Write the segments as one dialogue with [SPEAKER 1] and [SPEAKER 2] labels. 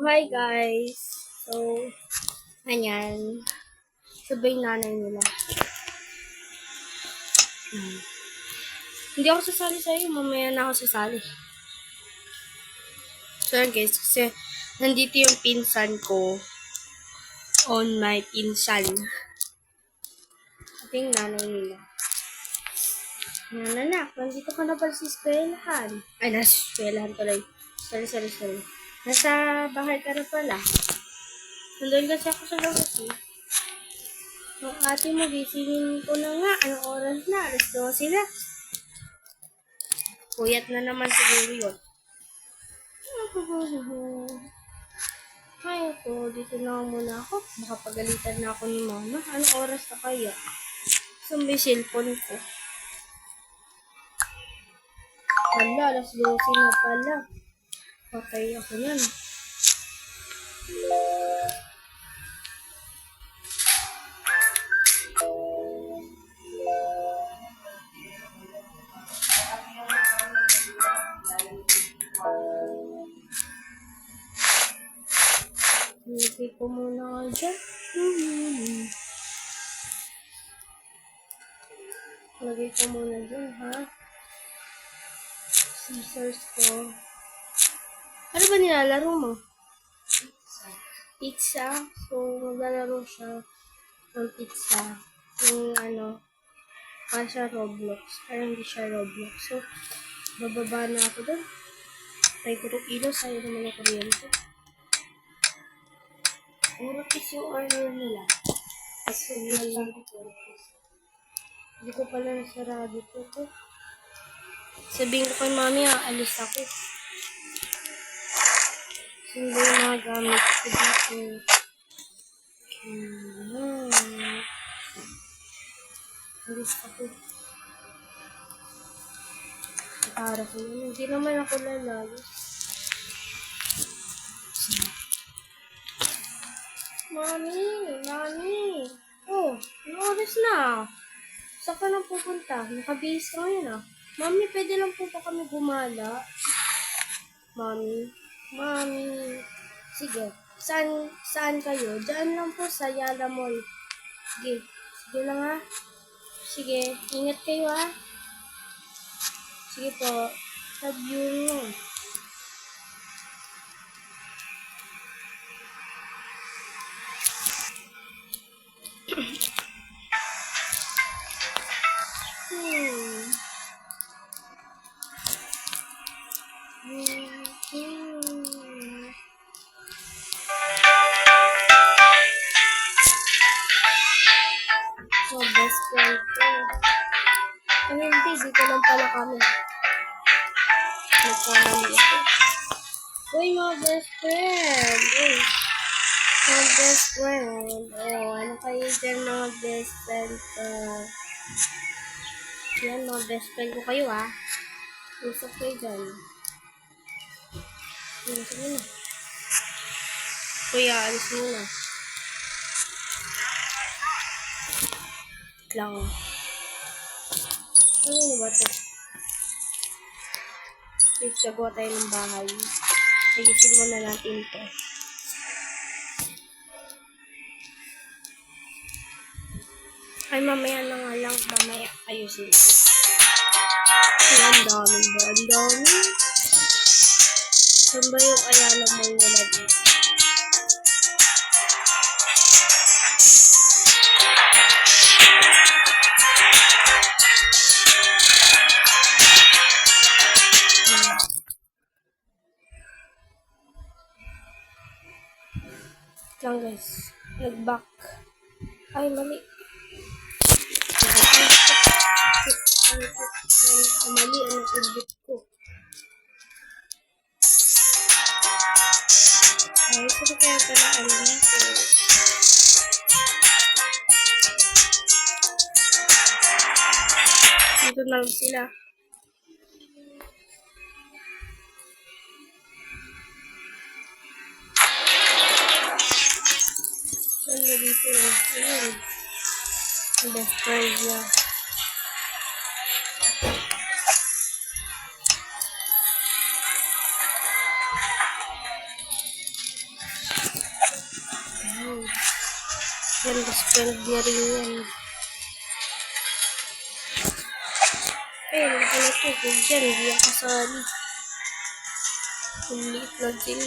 [SPEAKER 1] Hi guys! So, ayan. Sabay nanay nila. Hindi ako sasali sa'yo. Mamaya na ako sasali. So, ayan guys. Kasi, nandito yung pinsan ko on my pinsan. Ito yung nanay nila. Anak, nandito ka na pala sa eskwelahan. Ay, nasa eskwelahan tuloy. Sorry. Nasa bahay ka na pala. Nandun kasi ako sa labas eh. Ang ate mo, gisingin ko na nga. Anong oras na? Alas 12 na. Puyat na naman siguro yun. Ay, ako, dito na muna ako. Baka pagalitan na ako ni mama. Anong oras na kaya? So, may cellphone ko. Hala, alas 12 na pala. Patay ako yan. Lagay ko muna dyan. Lagay ko muna dyan, ha? Scissors ko. Ano ba nilalaro mo? Pizza. So, maglalaro siya ng pizza. Yung para siya Roblox. Pero hindi siya Roblox. So, bababa na ako doon. Try ko rin ilo. Sayo naman ang kuryente. Urakis yung order nila. Kasi hindi ko pala nasarado ito. Sabihin ko kay mami, alis ako. Hindi yung mga gamit ko dito. Alis ako. Para ko yun. Hindi naman ako lalayos. Mami! Oh, ano oras na? Saan ka na pupunta? Nakabihis ka ngayon ah. Mami, pwede lang po pa kami gumala. Mami. Sige. Saan kayo? Diyan lang po sa Yala Mall. Sige lang ha. Sige, ingat kayo ha. Sige po. Love you. Oh, best friend ko. Ay, hindi. Dito lang pala kami. Nagkamali ako. Uy, mga best friend. Uy. Mga best friend. Oh, ano kayo dyan mga best friend ko? Yan, mga best friend ko kayo ah. Usap kayo dyan. Alis muna. Kuya, alis muna. Lang. Ano ba ito? Please, gagawa tayo ng bahay. Ayusin muna natin ito. Ay, mamaya na nga lang. Mamaya ayusin ito. Ay, ang dami ba? Ang dami. Saan ba yung Ayala Mall wala dito? Lang guys. Nag-back. Ay, mali. Mali ang edit ko. Ay, sino kaya pala ang dito? Dito na sila. Saan na dito? Ayun. Best friend niya. Yan, best friend niya rin yan. Ayun, nakalatigod dyan. Hindi ako kasali. Ang liit lang sila.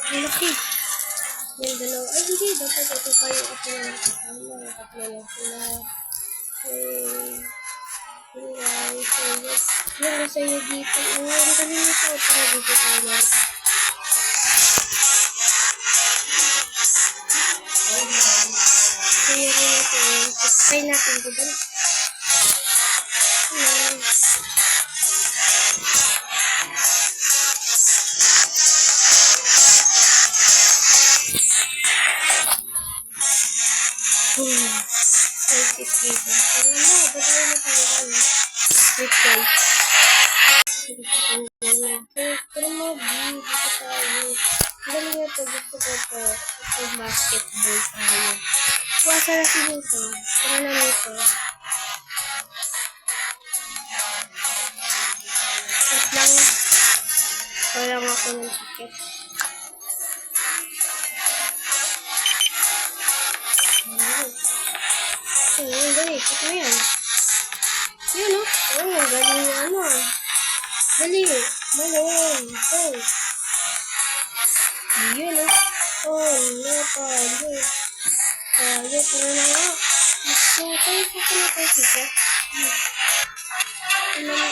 [SPEAKER 1] Ang laki. Yan, dalawa. Ay, hindi. Dapat ito pa yung ako na nakasama. Tatlo lang sila. Okay. Hey guys. So, yes. Yan, masaya dito. Oh, ang galing nito. Tara dito tayo. Kaya rin ito. Try natin ito ba? Ayan. Thank you, dito. Ayan na, bagay na tayo. Wait guys. Pero mo, dito tayo. Ang galing ito. Gusto ko ito. Ito basketball tayo. Puwasa na si dito. Tara na nito. At lang. Walang ako ng ticket. Ang galing. Ito yan. Yun o. Oh, galing yung ano. Dali. Malon. Oh. Yun o. Oh, lepa. Yun. Kaya ko na nga. So, tayo po ko na tayo siya. Ano na.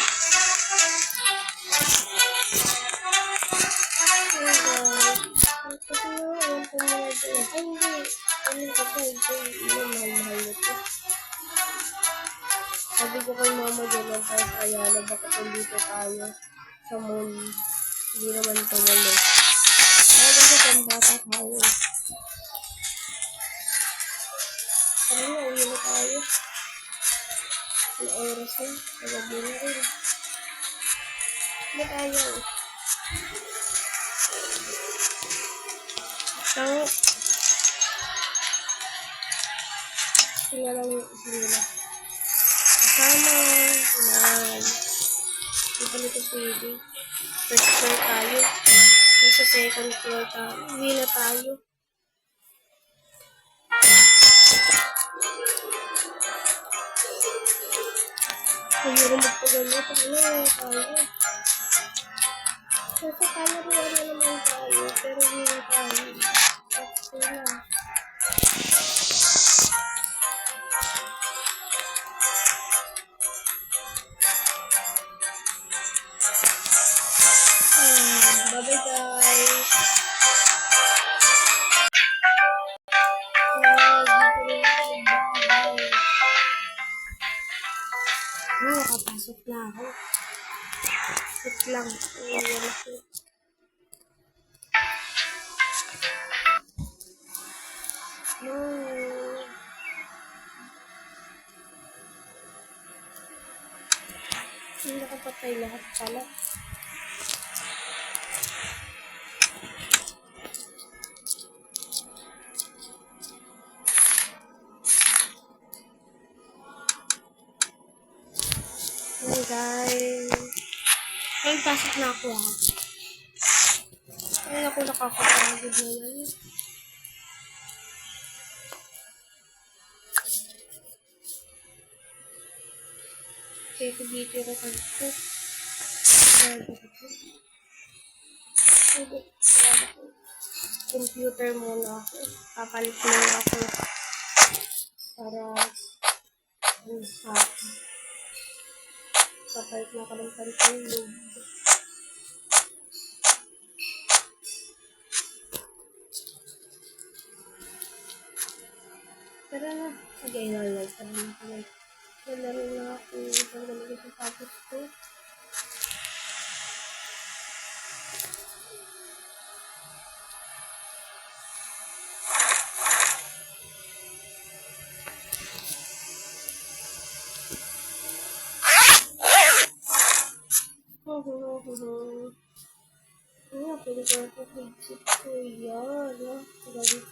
[SPEAKER 1] Sabi ko kay mama dyan tayo sa Ayala, bakit nandito tayo sa mall. Hindi naman ito wala. Kaya kasi kang bata tayo. Kaya nga, uwi na tayo. Ang oras na, nagabi na rin. Uwi tayo. Tango. Sila lang yung isa nila. Kasama. Yan. Hindi pa nito pwede. First floor tayo. Nasa second floor tayo. Uwi na tayo. Ayun, magpagano. Paano tayo? Nasa kalaruan na naman tayo. Pero uwi na tayo. Tapos na. Bye-bye guys. Nakapasok na ako. Wait lang. Hindi nakapatay lahat pala. Hey guys. Ay, pasok na ako ha. Ay, ako nakakapagod naman. Kaya ko dito yung kanto. Computer muna ako. Papalit muna ako. Para papalit na ako ng pantulog. Tara na. Sige, ilalagay. Tara na ako. Nalaro na ako. Isang galing sa tapos ko. Pwede ko ako higsit ko yan. Galit.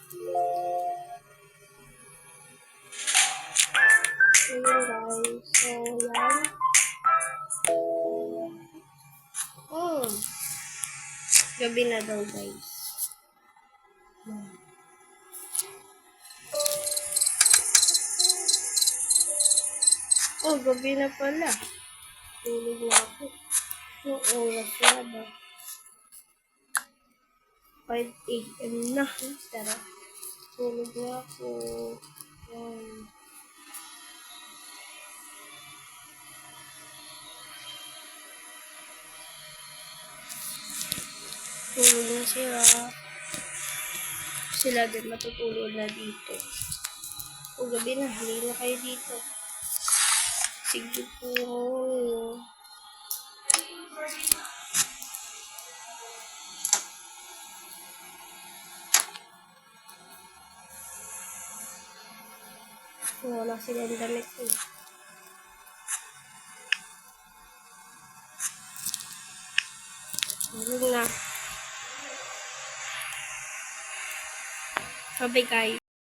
[SPEAKER 1] Ayun guys. So, yan. Oh, gabi na daw, guys. Oh, gabi na pala. Tulog na ako. Yung oras na ba? 5 a.m. na. Tara. Tulog na ako. Yan. Tulog na sila. Sila din matutulog na dito. O gabi na, halina kayo dito. Sige po. Wala silang damit eh. Tulog na. Bye guys.